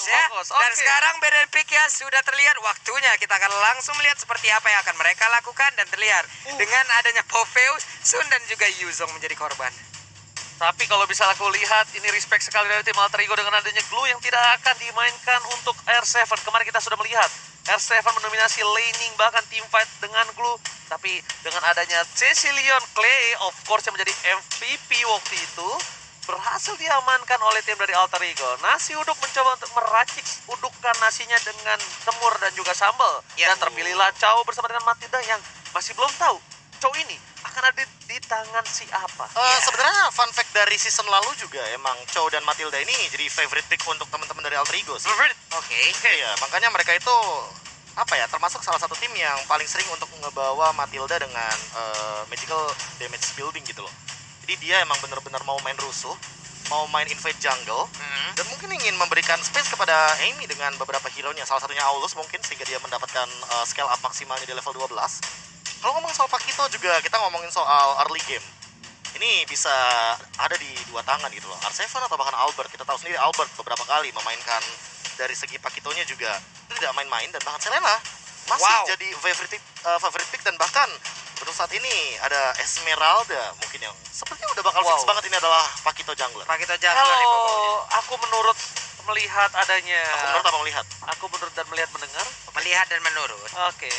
Fokus ya. Dan sekarang BDN Pick ya sudah terlihat waktunya. Kita akan langsung melihat seperti apa yang akan mereka lakukan dan terlihat dengan adanya Popheus, Sun dan juga Yuzong menjadi korban. Tapi kalau bisa aku lihat, ini respect sekali dari tim Alter Ego dengan adanya Glue yang tidak akan dimainkan untuk R7. Kemarin kita sudah melihat R7 mendominasi laning, bahkan teamfight dengan Glue. Tapi dengan adanya Cecilion Clay, of course yang menjadi MVP waktu itu, berhasil diamankan oleh tim dari Alter Ego. Nasi uduk mencoba untuk meracik udukan nasinya dengan semur dan juga sambal. Dan terpilihlah Chow bersama dengan Matilda yang masih belum tahu Chow ini akan ada di tangan siapa. Sebenarnya fun fact dari season lalu juga emang Chow dan Matilda ini jadi favorite pick untuk teman-teman dari Alter Ego sih. Oke. Iya, makanya mereka itu apa ya, termasuk salah satu tim yang paling sering untuk ngebawa Matilda dengan magical damage building gitu loh. Jadi dia emang benar-benar mau main rusuh, mau main invade jungle, dan mungkin ingin memberikan space kepada Amy dengan beberapa hero-nya, salah satunya Aulus mungkin, sehingga dia mendapatkan scale up maksimalnya di level 12. Kalau ngomong soal Pakito juga, kita ngomongin soal early game. Ini bisa ada di dua tangan gitu loh, R7 atau bahkan Albert. Kita tahu sendiri Albert beberapa kali memainkan dari segi Pakitonya juga tidak main-main, dan bahkan Selena masih jadi favorite pick, dan bahkan untuk saat ini ada Esmeralda mungkin yang sepertinya udah bakal fix banget ini adalah Pakito jungler. Pakito jungler nih pokoknya. Kalau aku menurut melihat adanya, Aku menurut dan melihat mendengar, Melihat dan menurut. oke.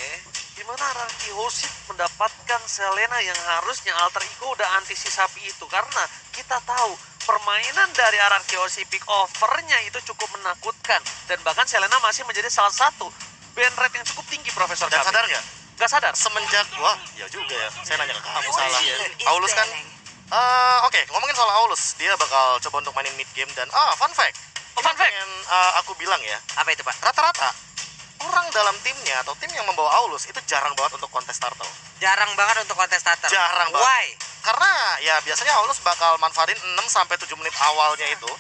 Gimana Raki Hoshit mendapatkan Selena yang harusnya Alter Ego udah antisipasi itu, karena kita tahu permainan dari Araki Hoshit pick overnya itu cukup menakutkan, dan bahkan Selena masih menjadi salah satu ban rate yang cukup tinggi, Profesor. Dan sadar nggak? Gak sadar. Semenjak, wah ya juga ya, saya nanya ke kamu salah. Aulus kan, oke, ngomongin soal Aulus, dia bakal coba untuk mainin mid game, dan fun fact. Pengen aku bilang ya, Apa itu, Pak? rata-rata orang dalam timnya atau tim yang membawa Aulus itu jarang banget untuk kontes turtle. Jarang banget untuk kontestator. Jarang banget. Why? Karena ya biasanya Aulus bakal manfaatin 6-7 menit awalnya itu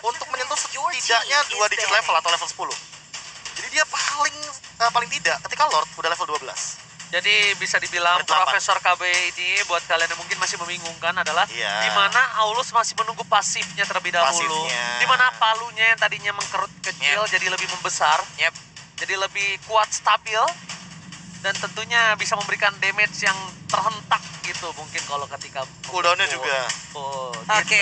untuk menyentuh setidaknya 2 digit level atau level 10. Jadi dia paling tidak ketika Lord udah level 12. Jadi bisa dibilang Level 8. Profesor KB ini buat kalian yang mungkin masih membingungkan adalah Iya. di mana Aulus masih menunggu pasifnya terlebih dahulu. Pasifnya. Di mana palunya yang tadinya mengkerut kecil jadi lebih membesar. Jadi lebih kuat, stabil, dan tentunya bisa memberikan damage yang terhentak gitu mungkin kalau ketika Cooldownnya juga. Oke.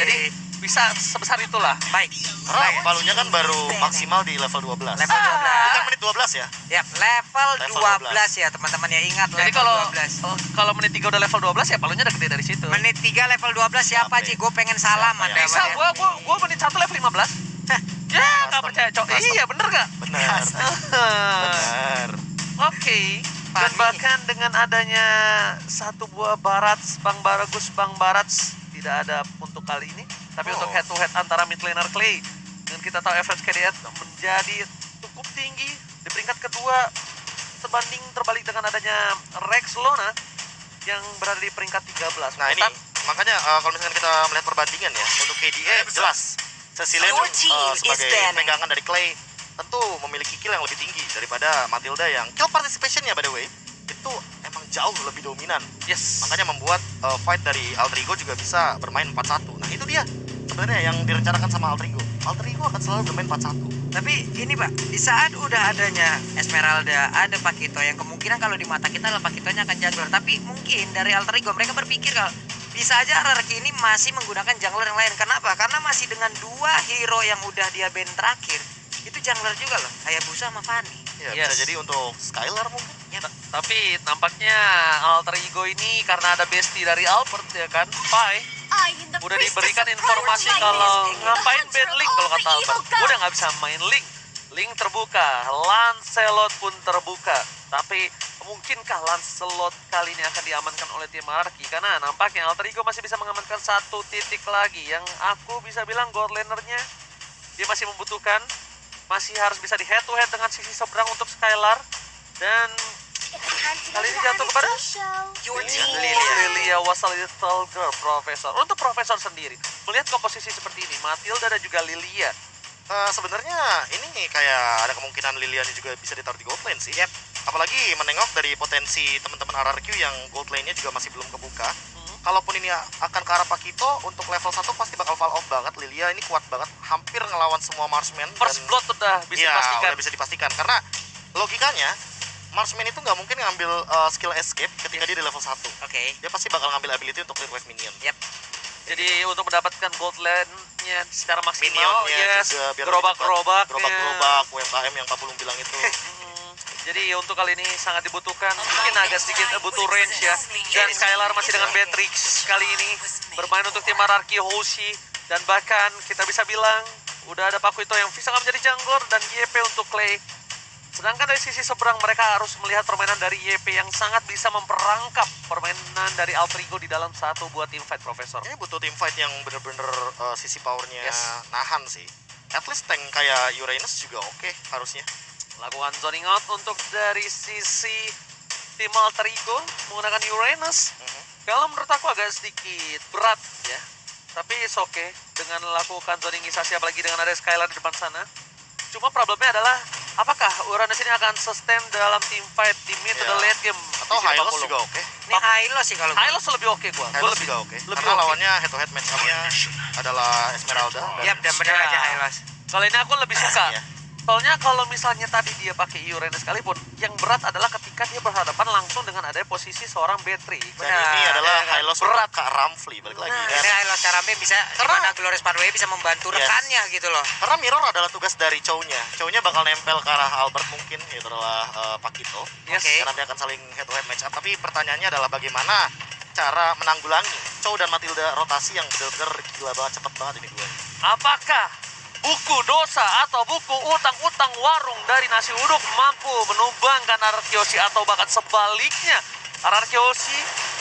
Jadi bisa sebesar itulah. Baik. Karena palunya kan baru maksimal di level 12. Level 12. Bukan menit 12 ya. Yap, level Level 12 ya teman-teman ya, ingat Jadi level kalau 12. kalau menit 3 udah level 12 ya palunya udah gede dari situ. Menit 3 level 12 siapa Sampai. Ci? Gue pengen salaman Siapa ya? Bisa, ya. gua menit 1 level 15. Ya, nggak percaya, Cok. Iya, bener nggak? Benar. Benar. Oke. Dan Fahmi. bahkan dengan adanya satu buah Barats, Bang Baragus, Bang Barats tidak ada untuk kali ini. Tapi untuk head to head antara mid laner Clay, dan kita tahu average KDA menjadi cukup tinggi di peringkat kedua, terbalik dengan adanya Rex Lona yang berada di peringkat 13. Nah ini makanya kalau misalkan kita melihat perbandingan ya, untuk KDA jelas Cecilion sebagai pegangan dari Clay tentu memiliki kill yang lebih tinggi daripada Matilda yang kill participationnya by the way itu emang jauh lebih dominan. Yes. Makanya membuat fight dari Alter Ego juga bisa bermain 4-1. Nah itu dia sebenarnya yang direncanakan sama Alter Ego. Alter Ego akan selalu bermain 4-1. Tapi ini Pak, di saat udah adanya Esmeralda, ada Pakito yang kemungkinan kalau di mata kita adalah Pakitonya akan jungler. Tapi mungkin dari Alter Ego mereka berpikir kalau bisa aja Araki ini masih menggunakan jungler yang lain. Kenapa? Karena masih dengan 2 hero yang udah dia ban terakhir, itu jungler juga loh, Hayabusa sama Fanny. Ya bisa jadi untuk Skylar mungkin. Tapi nampaknya Alter Ego ini karena ada bestie dari Albert ya kan, Pai udah diberikan informasi kalau ngapain ban Link kalau kata Albert. Udah nggak bisa main Link. Link terbuka, Lancelot pun terbuka. Tapi mungkinkah Lancelot kali ini akan diamankan oleh tim Araki? Karena nampaknya Alter Ego masih bisa mengamankan 1 titik lagi. Yang aku bisa bilang gold lanernya dia masih membutuhkan, masih harus bisa di head to head dengan sisi seberang untuk Skylar. Dan kali ini jatuh kepada Lilia was a little girl, Profesor. Untuk Profesor sendiri, melihat komposisi seperti ini, Matilda dan juga Lilia, Sebenarnya ini kayak ada kemungkinan Liliana juga bisa ditaruh di gold lane sih. Apalagi menengok dari potensi teman-teman RRQ yang gold lane-nya juga masih belum kebuka. Kalaupun ini akan ke arah Pakito, untuk level 1 pasti bakal fall off banget Lilia ini kuat banget, hampir ngelawan semua marksman. First blood udah bisa dipastikan. Udah bisa dipastikan karena logikanya marksman itu nggak mungkin ngambil skill escape ketika dia di level 1. Oke. Dia pasti bakal ngambil ability untuk clear wave minion. Yap. Jadi untuk mendapatkan gold land-nya secara maksimal, Minionnya yes, juga biar gerobak-gerobak, gerobak UMKM yang Pak Pulung bilang itu. Jadi untuk kali ini sangat dibutuhkan, mungkin agak sedikit butuh range ya. Dan Skylar masih dengan Beatrix kali ini bermain untuk tim Ararki Hoshi. Dan bahkan kita bisa bilang udah ada Pakuito yang bisa menjadi jungler dan YP untuk Clay. Sedangkan dari sisi seberang mereka harus melihat permainan dari YP yang sangat bisa memperangkap permainan dari Alter Ego di dalam satu buah teamfight, Profesor. Ini butuh teamfight yang bener-bener sisi powernya Yes. nahan sih. At least tank kayak Uranus juga oke harusnya. Lakukan zoning out untuk dari sisi tim Alter Ego menggunakan Uranus. Kalau menurut aku agak sedikit berat ya. Tapi it's okay dengan melakukan zoningisasi apalagi dengan ada Skylar di depan sana. Cuma problemnya adalah apakah Uranus ini akan sustain dalam team fight di mid to the late game? Atau Di sini Hylos 40. juga oke. Ini Hylos sih kalau gue. Hylos lebih oke gua. Gua Hylos lebih juga oke. lebih Karena oke. lawannya head to head match up-nya adalah Esmeralda. Yap, dan bener Ya. aja Hylos. Kalau ini aku lebih suka. Iya. Soalnya kalau misalnya tadi dia pakai Uranus sekalipun, yang berat adalah ketika dia berhadapan langsung dengan adanya posisi seorang Beatrix. Dan ini adalah ya kan? Hylos Berat. Kak Ramfli balik lagi. Nah, Dan ini Hylos Karambe bisa Karena- gimana Glorious Pathway bisa membantu Yes. rekannya gitu loh. karena mirror adalah tugas dari Chow-nya. Chow-nya bakal nempel ke arah Albert mungkin, itu adalah Pakito. Yes. Oke. Karena nanti akan saling head to head match up. Tapi pertanyaannya adalah bagaimana cara menanggulangi Chow dan Matilda rotasi yang benar-benar gila banget, cepet banget ini dua. Apakah buku dosa atau buku utang-utang warung dari nasi uduk mampu menumbangkan Ararkyoshi atau bahkan sebaliknya? Ararkyoshi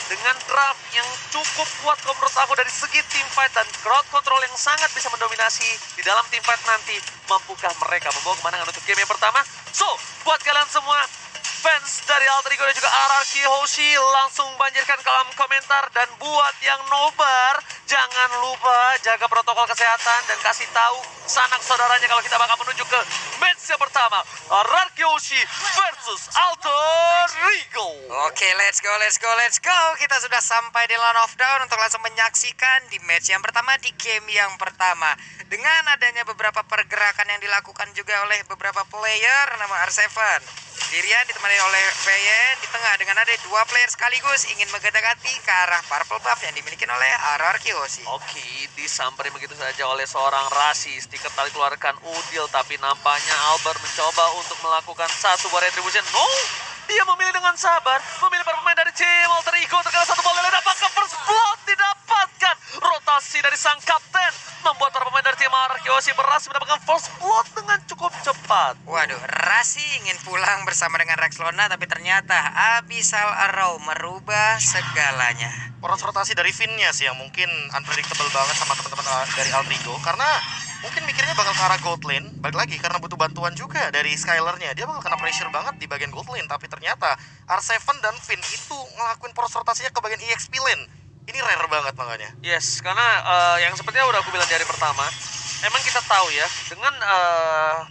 dengan draft yang cukup kuat kalau menurut aku dari segi team fight dan crowd control yang sangat bisa mendominasi di dalam team fight nanti, mampukah mereka membawa kemenangan untuk game yang pertama? So, buat kalian semua fans dari Alter Ego dan juga Ararki Hoshi, langsung banjirkan kolom komentar. Dan buat yang nobar, jangan lupa jaga protokol kesehatan dan kasih tahu sanak saudaranya kalau kita bakal menuju ke match yang pertama, Ararki Hoshi versus Alter Ego. Oke, let's go, let's go, let's go. Kita sudah sampai di Land of Dawn untuk langsung menyaksikan di match yang pertama, di game yang pertama. Dengan adanya beberapa pergerakan yang dilakukan juga oleh beberapa player nama R7. Sendirian ditemani oleh Feyen di tengah dengan ada dua player sekaligus ingin menggetak-gati ke arah purple buff yang dimiliki oleh Ararki Hoshi. Oke, disamperin begitu saja oleh seorang Rasi. Stiker tali keluarkan Udil, tapi nampaknya Albert mencoba untuk melakukan satu buah retribution. No, dia memilih dengan sabar, memilih para pemain dari tim Alter Ego. Terkena satu bola ledak, apakah first blood didapatkan? Rotasi dari sang kapten membuat para pemain dari tim Ararki Hoshi berhasil mendapatkan first blood dengan cukup cepat. Waduh, Rasi ingin pulang bersama dengan Rexlona, tapi ternyata Abyssal Arrow merubah segalanya. Poros rotasi dari Finn-nya sih yang mungkin unpredictable banget sama teman-teman dari Alter Ego. Karena mungkin mikirnya bakal ke arah gold lane. Balik lagi karena butuh bantuan juga dari Skylar-nya. Dia bakal kena pressure banget di bagian gold lane. Tapi ternyata R7 dan Finn itu ngelakuin poros rotasinya ke bagian EXP lane. Ini rare banget makanya. Yes, karena yang sepertinya udah aku bilang dari pertama, emang kita tahu ya, dengan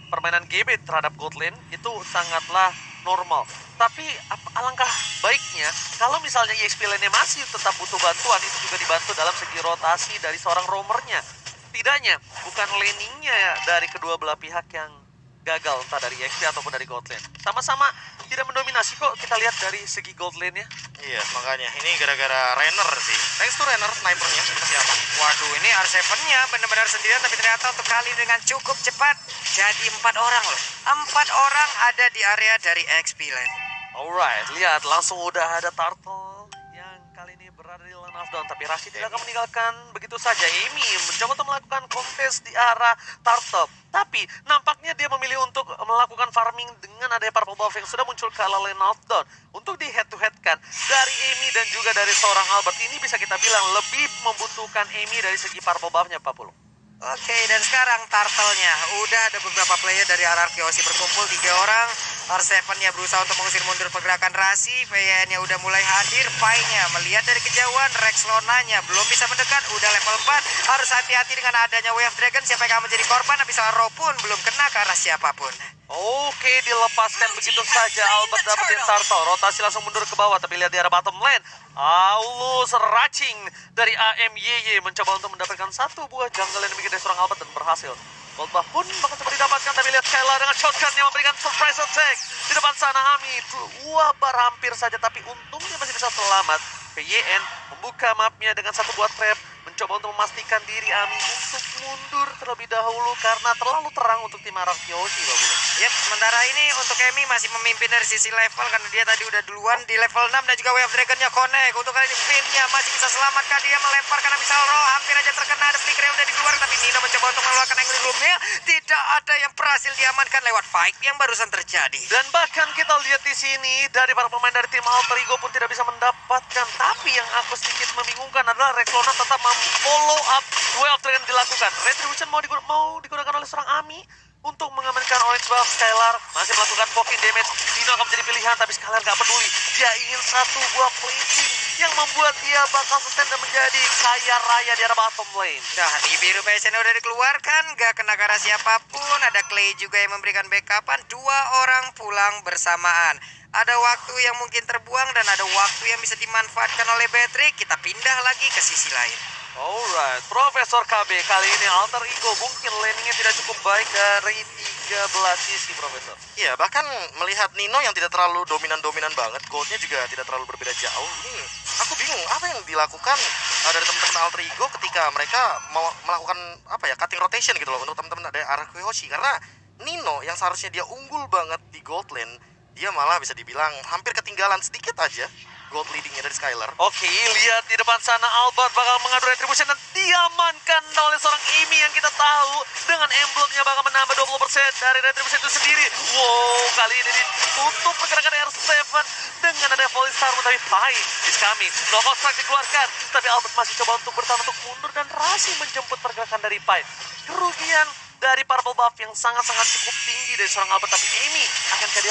permainan GB terhadap gold lane itu sangatlah normal. Tapi alangkah baiknya kalau misalnya EXP lane-nya masih tetap butuh bantuan, itu juga dibantu dalam segi rotasi dari seorang roamernya. Setidaknya bukan laning-nya dari kedua belah pihak yang gagal, entah dari EXP ataupun dari gold lane. Sama-sama tidak mendominasi kok, kita lihat dari segi gold lane-nya. Iya, makanya ini gara-gara Rainer sih. Thanks to Rainer, snipernya masih aman. Waduh, ini R7-nya benar-benar sendirian, tapi ternyata untuk kali ini dengan cukup cepat. Jadi 4 orang loh. 4 orang ada di area dari XP Lane. Alright, lihat langsung udah ada Turtle yang kali ini berada di Land of Dawn. Tapi Rashid tidak akan meninggalkan begitu saja. Amy mencoba untuk melakukan kontes di arah Turtle. Tapi nampaknya dia memilih untuk melakukan farming dengan adanya purple buff yang sudah muncul ke arah Land of Dawn. Untuk di head to head kan dari Amy dan juga dari seorang Albert, ini bisa kita bilang lebih membutuhkan Amy dari segi purple buff-nya, Pak Pulung. Oke, dan sekarang Turtle-nya udah ada beberapa player dari Ararki Hoshi berkumpul 3 orang. R7-nya berusaha untuk mengusir mundur pergerakan Rasi. VN-nya udah mulai hadir. Pai-nya melihat dari kejauhan. Rex Lonanya belum bisa mendekat. Udah level 4. Harus hati-hati dengan adanya Wave Dragon. Siapa yang akan menjadi korban? Habis Ro pun belum kena ke arah siapapun. Oke, dilepaskan begitu saja. Albert dapetin turtle. Rotasi langsung mundur ke bawah. Tapi lihat di arah bottom lane. Aulus Racing dari AMYY mencoba untuk mendapatkan satu buah jungle yang dimiliki dari seorang Albert dan berhasil. Goldbuff pun bakal coba didapatkan, tapi lihat Skylar dengan shotgun yang memberikan surprise attack. Di depan sana Ami, dua bar hampir saja, tapi untungnya masih bisa selamat. PYN membuka mapnya dengan satu buah trap, mencoba untuk memastikan diri Ami untuk mundur terlebih dahulu karena terlalu terang untuk tim Arakyoshi, Pak Bulu. Yep, sementara ini untuk Emi masih memimpin dari sisi level karena dia tadi udah duluan di level 6 dan juga Wave Dragon-nya connect. Untuk kali ini Finn-nya masih bisa selamatkan, dia melempar karena bisa roll, hampir aja terkena, ada flicker udah di luar, tapi Nino mencoba untuk mengeluarkan angle room-nya. Tidak ada yang berhasil diamankan lewat fight yang barusan terjadi. Dan bahkan kita lihat di sini dari para pemain dari tim Alter Ego pun tidak bisa mendapatkan. Tapi yang aku sedikit membingungkan adalah Rexona tetap follow up Wave Dragon dilakukan. Retribution mau digunakan oleh seorang Ami untuk mengamankan Orange Buff. Skylar masih melakukan poking damage. Dino akan menjadi pilihan, tapi Skylar gak peduli. Dia ingin satu buah placing yang membuat dia bakal sustain dan menjadi kaya raya di arah bottom lane. Nah, di biru PSN udah dikeluarkan, gak kena ke arah siapapun. Ada Clay juga yang memberikan backupan. Dua orang pulang bersamaan. Ada waktu yang mungkin terbuang dan ada waktu yang bisa dimanfaatkan oleh Patrick. Kita pindah lagi ke sisi lain. Alright, Profesor KB kali ini Alter Ego mungkin landingnya tidak cukup baik dari 13 sisi, Profesor. Iya, bahkan melihat Nino yang tidak terlalu dominan-dominan banget, goldnya juga tidak terlalu berbeda jauh. Ini aku bingung apa yang dilakukan dari teman-teman Alter Ego ketika mereka mau melakukan cutting rotation gitu loh untuk teman-teman ada Arakyoshi, karena Nino yang seharusnya dia unggul banget di gold lane, dia malah bisa dibilang hampir ketinggalan sedikit aja gold leadingnya dari Skylar. Oke, lihat di depan sana Albert bakal mengadu retribution dan diamankan oleh seorang Amy yang kita tahu dengan emblemnya bakal menambah 20% dari retribution itu sendiri. Wow, kali ini ditutup pergerakan R7 dengan ada Volley Star, tapi Pai is coming. No construct dikeluarkan, tapi Albert masih coba untuk bertahan untuk mundur dan Rasi menjemput pergerakan dari Pai. Kerugian dari Purple Buff yang sangat-sangat cukup tinggi dari seorang Albert, tapi Amy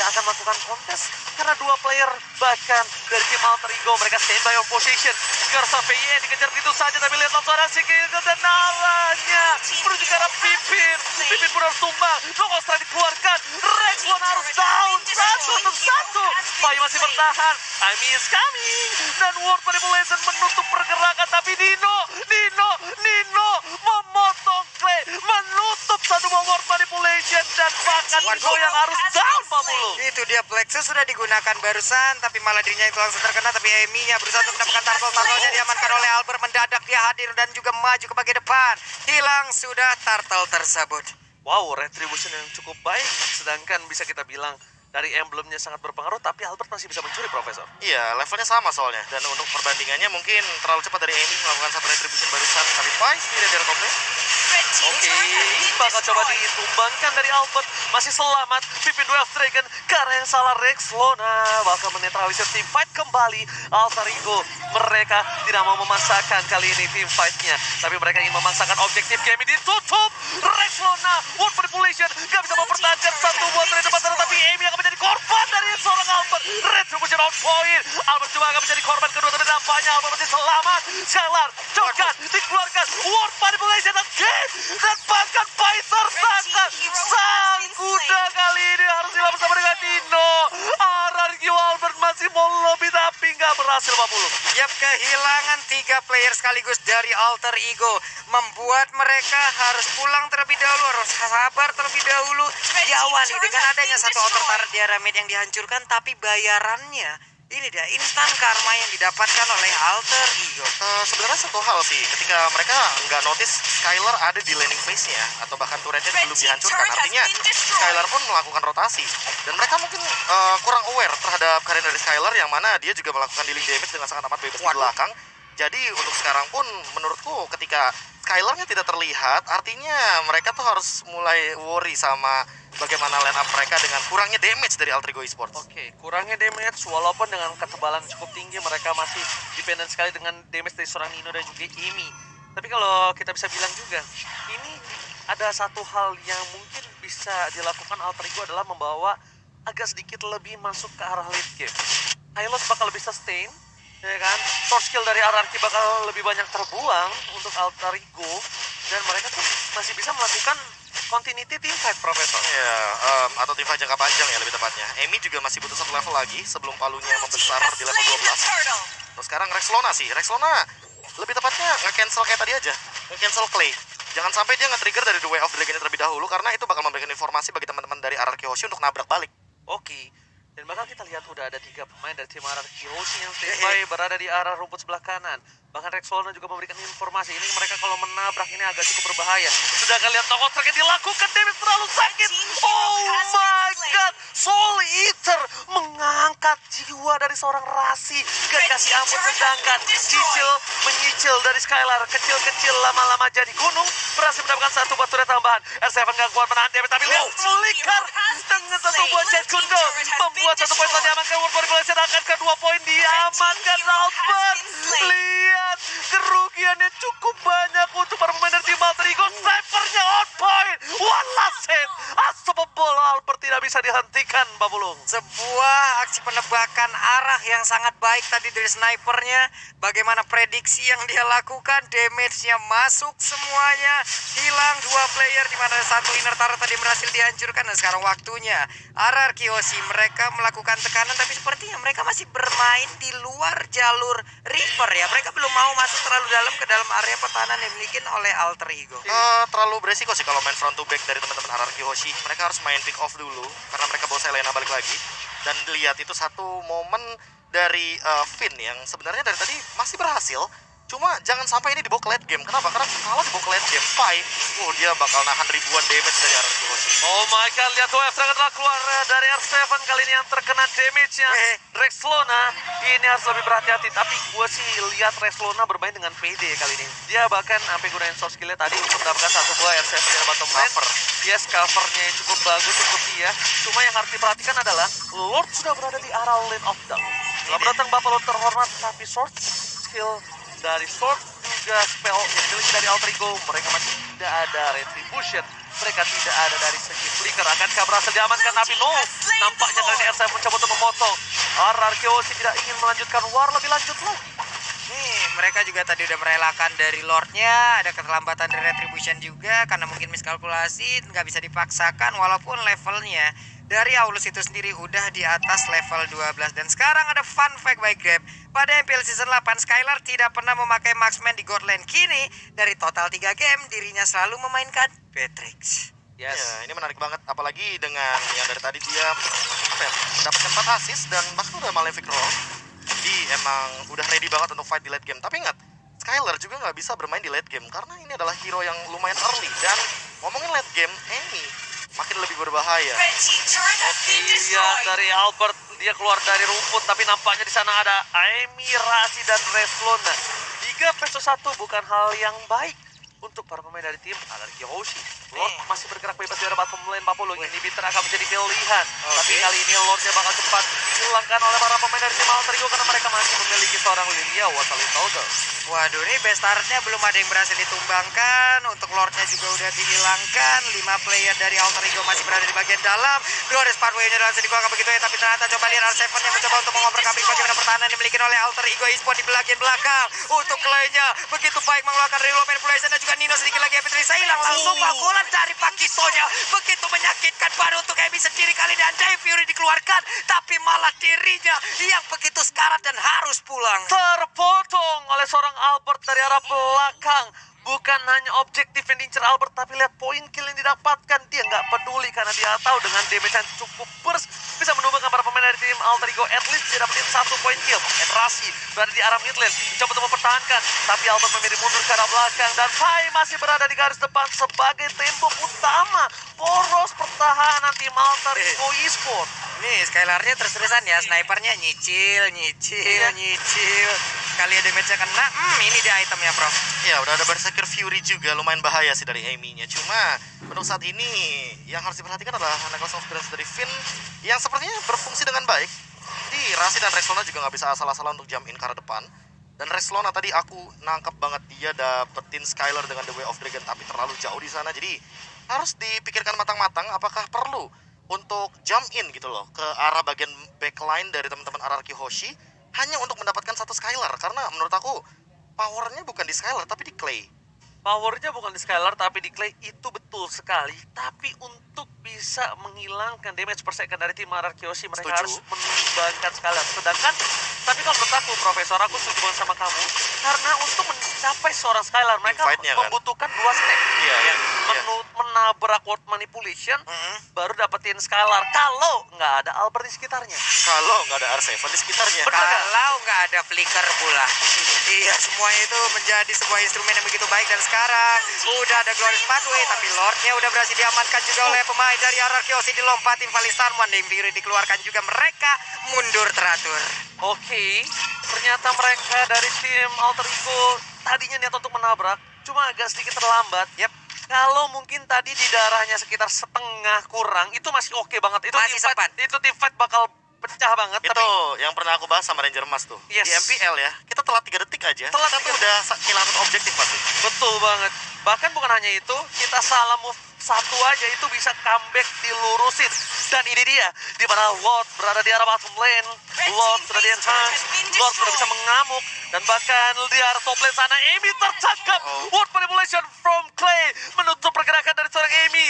akan melakukan kontes karena dua player bahkan dari tim Alter Ego mereka standby on position. Garza VY dikejar gitu saja, tapi lihat langsung ada si kill dan naranya menuju ke arah Pipin. Pipin pun harus tumbang, Logo Strike dikeluarkan, Rexlon harus down satu. Pai masih bertahan, Amy is coming, dan World Manipulation menutup pergerakan, tapi Nino memotong Clay, menutup satu World Manipulation dan bahkan Nino yang harus down, Pak Bulu. Itu dia, Plexus sudah digunakan barusan, tapi malah dirinya itu langsung terkena. Tapi Amy-nya berusaha untuk mendapatkan turtle-nya diamankan oleh Albert. Mendadak dia hadir dan juga maju ke bagian depan. Hilang sudah turtle tersebut. Wow, retribution yang cukup baik, sedangkan bisa kita bilang dari emblemnya sangat berpengaruh, tapi Albert masih bisa mencuri, Profesor. Iya, levelnya sama soalnya. Dan untuk perbandingannya mungkin terlalu cepat dari Amy melakukan satu retribution barusan, tapi Pai sendiri dari top lane. Oke, bakal coba ditumbangkan dari Albert, masih selamat. Pipin Wave Dragon ke arah yang salah. Rexlona bakal menetralisir tim fight kembali. Alter Ego mereka tidak mau memaksakan kali ini tim fightnya, tapi mereka ingin memaksakan objektif game ini ditutup. Rexlona World Manipulation gak bisa mempertahankan satu buat dari depan sana, tapi Amy akan menjadi korban dari seorang Albert. Retribution on point. Albert juga akan menjadi korban kedua, tapi nampaknya Albert masih selamat. Skylar, Jokan dikeluarkan. World Manipulation again. Dan bahkan Pfizer sang kuda kali ini harus dilawan bersama dengan Dino. RRQ Albert masih mau lebih tapi nggak berhasil, Pak Bulu. Yap, kehilangan 3 player sekaligus dari Alter Ego membuat mereka harus pulang terlebih dahulu, harus sabar terlebih dahulu. Diawali dengan adanya satu auto turret di area mid yang dihancurkan, tapi bayarannya ini dia instan karma yang didapatkan oleh Alter Ego. Sebenarnya satu hal sih, ketika mereka nggak notice Skylar ada di landing phase-nya atau bahkan turretnya belum dihancurkan, artinya Skylar pun melakukan rotasi dan mereka mungkin kurang aware terhadap karir dari Skylar yang mana dia juga melakukan dealing damage dengan sangat amat bebas di belakang. Jadi untuk sekarang pun menurutku ketika Skylar-nya tidak terlihat, artinya mereka tuh harus mulai worry sama bagaimana line up mereka dengan kurangnya damage dari Alter Ego Esports. Oke, kurangnya damage walaupun dengan ketebalan cukup tinggi mereka masih dependent sekali dengan damage dari seorang Nino dan juga Amy. Tapi kalau kita bisa bilang juga, ini ada satu hal yang mungkin bisa dilakukan Alter Ego adalah membawa agak sedikit lebih masuk ke arah late game. Hylos bakal lebih sustain, ya kan? Source skill dari RRQ bakal lebih banyak terbuang untuk Alter Ego, dan mereka tuh masih bisa melakukan continuity teamfight, Profesor. Ya, atau teamfight jangka panjang ya lebih tepatnya. Amy juga masih butuh satu level lagi sebelum palunya membesar di level 12. Terus sekarang Rexlona sih. Rexlona lebih tepatnya nge-cancel kayak tadi aja. Nge-cancel Clay. Jangan sampai dia nge-trigger dari The Way of Dragon terlebih dahulu, karena itu bakal memberikan informasi bagi teman-teman dari RRQ Hoshi untuk nabrak balik. Oke. Dan bahkan kita lihat udah ada 3 pemain dari tim RRQ Hoshi yang standby berada di arah rumput sebelah kanan. Bahkan Rexlona juga memberikan informasi, ini mereka kalau menabrak ini agak cukup berbahaya. Sudah kalian tahu track yang dilakukan, damage terlalu sakit. Oh my god, Soul Eater mengangkat jiwa dari seorang Rasi. Gak kasih ampun, sedangkan Cicil menyicil dari Skylar. Kecil-kecil lama-lama jadi gunung. Berhasil mendapatkan satu buat turret tambahan. R7 gak kuat menahan damage, tapi lihat flicker dengan satu buat Jet Kundo. Membuat satu poin telah diamankan. World Manipulation akan ke 2 poin diamankan. Albert, lihat kerugiannya cukup banyak untuk para pemain dari tim Alter Ego. Snipernya on point. One last hit. Unstoppable. Albert tidak bisa dihentikan, Pak Bulung. Sebuah aksi penebakan arah yang sangat baik tadi dari snipernya. Bagaimana prediksi yang dia lakukan, damage-nya masuk semuanya. Hilang 2 player, di mana satu inner turret tadi berhasil dihancurkan. Dan sekarang waktunya RRQ Hoshi, mereka melakukan tekanan, tapi sepertinya mereka masih bermain di luar jalur Reaper ya. Mereka belum mau masuk terlalu dalam ke dalam area pertahanan yang dimiliki oleh Alter Ego. Terlalu beresiko sih kalau main front to back dari teman-teman RRQ Hoshi. Mereka harus main pick off dulu karena mereka bawa Selena balik lagi. Dan lihat itu satu momen dari Finn yang sebenarnya dari tadi masih berhasil. Cuma jangan sampai ini dibawa ke late game. Kenapa? Karena kalau dibawa ke late game, Pai, dia bakal nahan ribuan damage dari RRQ Hoshi. Oh my god, lihat tuh F telah keluar dari R7 kali ini yang terkena damage-nya. Rexlona ini harus lebih berhati-hati, tapi gue sih lihat Rexlona bermain dengan PD kali ini. Dia bahkan sampai gunain source skill-nya tadi untuk mendapatkan satu buah R7 dari bottom lane. Yes, covernya yang cukup bagus untuk dia. Cuma yang harus diperhatikan adalah Lord sudah berada di arah lane of down. Selamat datang Bapak Lord terhormat, tapi source skill dari Sword juga spell yang dimiliki dari Alter Ego, mereka masih tidak ada retribution, mereka tidak ada dari segi flicker. Akankah berhasil diamankan? Tapi no, nampaknya kali ini R7 mencoba untuk memotong. RRQ Hoshi tidak ingin melanjutkan war lebih lanjut lagi. Nih, mereka juga tadi udah merelakan dari Lordnya, ada keterlambatan dari Retribution juga, karena mungkin miskalkulasi, nggak bisa dipaksakan, walaupun levelnya dari Aulus itu sendiri udah di atas level 12. Dan sekarang ada fun fact by Grab, pada MPL Season 8, Skylar tidak pernah memakai Marksman di God Lane. Kini, dari total 3 game, dirinya selalu memainkan Beatrix. Yes. Ya, ini menarik banget, apalagi dengan yang dari tadi dia mendapatkan 4 assist dan bahkan udah Malefic Roll. Jadi emang udah ready banget untuk fight di late game. Tapi ingat, Skylar juga nggak bisa bermain di late game karena ini adalah hero yang lumayan early. Dan ngomongin late game, Amy makin lebih berbahaya. Iya, dari Albert dia keluar dari rumput, tapi nampaknya di sana ada Amy, Rasi dan Rexlona. 3 versus 1 bukan hal yang baik untuk para pemain dari tim RRQ Hoshi. Lord masih bergerak bebas di arah bottom lane, Papulung. Ini Bitter akan menjadi pilihan. Tapi kali ini Lordnya bakal cepat dihilangkan oleh para pemain dari tim Alter Ego karena mereka masih memiliki seorang Lilia Wasalit Toggle. Waduh, ini best startnya belum ada yang berhasil ditumbangkan. Untuk Lordnya juga udah dihilangkan. 5 player dari Alter Ego masih berada di bagian dalam. Glorious Pathway-nya berhasil dikeluarkan begitu ya. Tapi ternyata coba lihat R7 yang mencoba untuk mengoper-kabrik bagaimana pertahanan yang dimiliki oleh Alter Ego Esport di bagian belakang. Untuk Clay-nya begitu baik mengeluarkan reload manipulation dan juga Nino sedikit lagi Epitrisa hilang. Langsung pukulan dari Pakitonya begitu menyakitkan baru untuk Emi sendiri kali dan Dave Fury dikeluarkan. Tapi malah dirinya yang begitu sekarat dan harus pulang. Terpotong oleh seorang Albert dari arah belakang. Bukan hanya objektif yang diincar Albert, tapi lihat poin kill yang didapatkan. Dia nggak peduli karena dia tahu dengan damage yang cukup burst bisa menumbangkan para pemain dari tim Alter Ego. At least dia dapetin 1 poin kill. Enrasi berada di arah mid lane, mencoba untuk mempertahankan, tapi Albert memilih mundur ke arah belakang. Dan Pai masih berada di garis depan sebagai tembok utama poros pertahanan tim Alter Ego Esport. Nih, Skylarnya terus-terusan ya, snipernya nyicil. Kali ada damage-nya kena, ini dia itemnya, Prof. Ya, udah ada Berserker Fury juga, lumayan bahaya sih dari Amy-nya. Cuma, untuk saat ini, yang harus diperhatikan adalah Necklace of Grace dari Finn, yang sepertinya berfungsi dengan baik. Jadi, Rasi dan Rexlona juga nggak bisa asal-asalan untuk jump in ke arah depan. Dan Rexlona tadi aku nangkep banget dia dapetin Skylar dengan The Way of Dragon, tapi terlalu jauh di sana. Jadi, harus dipikirkan matang-matang apakah perlu untuk jump in gitu loh ke arah bagian backline dari teman-teman RRQ Hoshi hanya untuk mendapatkan satu Skylar, karena menurut aku powernya bukan di Skylar tapi di Clay. Powernya bukan di Skylar tapi di Clay, itu betul sekali. Tapi untuk bisa menghilangkan damage per second dari tim RRQ Hoshi, mereka Setuju. harus menimbangkan Skylar. Sedangkan, tapi kalau menurut aku, Profesor, aku setuju banget sama kamu. Karena untuk mencapai seorang Skylar, mereka Fight-nya kan? membutuhkan 2 step. Iya, iya. Menabrak word manipulation, baru dapetin Skylar. Kalau nggak ada Albert di sekitarnya. Kalau nggak ada R7 di sekitarnya. Bener nggak? Kalau nggak ada flicker pula. Iya, semuanya itu menjadi sebuah instrumen yang begitu baik. Dan sekarang udah ada Glorious Pathway, tapi Lordnya udah berhasil diamankan juga oleh pemain dari RRQ Hoshi. Dilompatin Valistarman, Fury dikeluarkan juga. Mereka mundur teratur. Oke, ternyata mereka dari tim Alter Ego tadinya niat untuk menabrak, cuma agak sedikit terlambat. Yap. Kalau mungkin tadi di darahnya sekitar setengah kurang, itu masih oke banget. Itu Masih sempat. Itu team fight bakal pecah banget. Itu Tapi yang pernah aku bahas sama Ranger Mas tuh. Yes. Di MPL ya, kita telat 3 detik aja. Telat Kita tuh 3 udah kehilangan objektif pasti. betul banget. Bahkan bukan hanya itu, kita salah move satu aja itu bisa comeback dilurusin. Dan ini dia, di mana Lord berada di arah bottom lane. Lord sudah di enhance, Lord sudah bisa mengamuk. Dan bahkan di arah top lane sana, Amy tercakap. Word manipulation from Clay menutup pergerakan dari seorang Amy.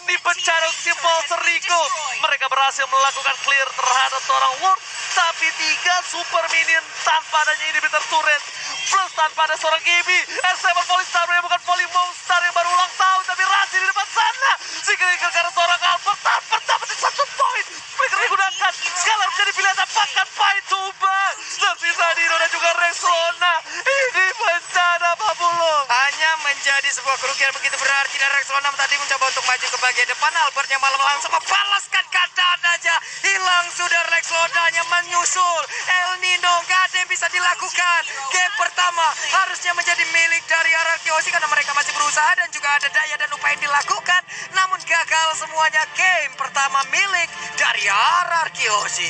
Ini bencana untuk tim Alter Ego. Mereka berhasil melakukan clear terhadap seorang Word. Tapi 3 super minion tanpa adanya inhibitor turret. Plus tanpa ada seorang Amy. S7 Polystar yang bukan Poly Monster yang baru ulang tahun. Tapi Razi di depan sana. Signature karena seorang Albert. Albert dapetin 1 poin. Flicker digunakan. Skylar menjadi pilihan apakah Fight Tuba. Tersisa Dino dan juga Rexona. Ini bencana Pak Bulung. Hanya menjadi sebuah kerugian begitu berarti. Dan Rexona tadi mencoba untuk maju ke bagian depan. Albertnya malah langsung membalaskan keadaan aja. Hilang sudah Rexona-nya menyusul. El Nino gak ada yang bisa dilakukan. Game pertama harusnya menjadi milik dari RRQ Hoshi karena mereka masih berusaha dan juga ada daya dan upaya yang dilakukan. Namun gagal semuanya. Game pertama milik dari RRQ Hoshi.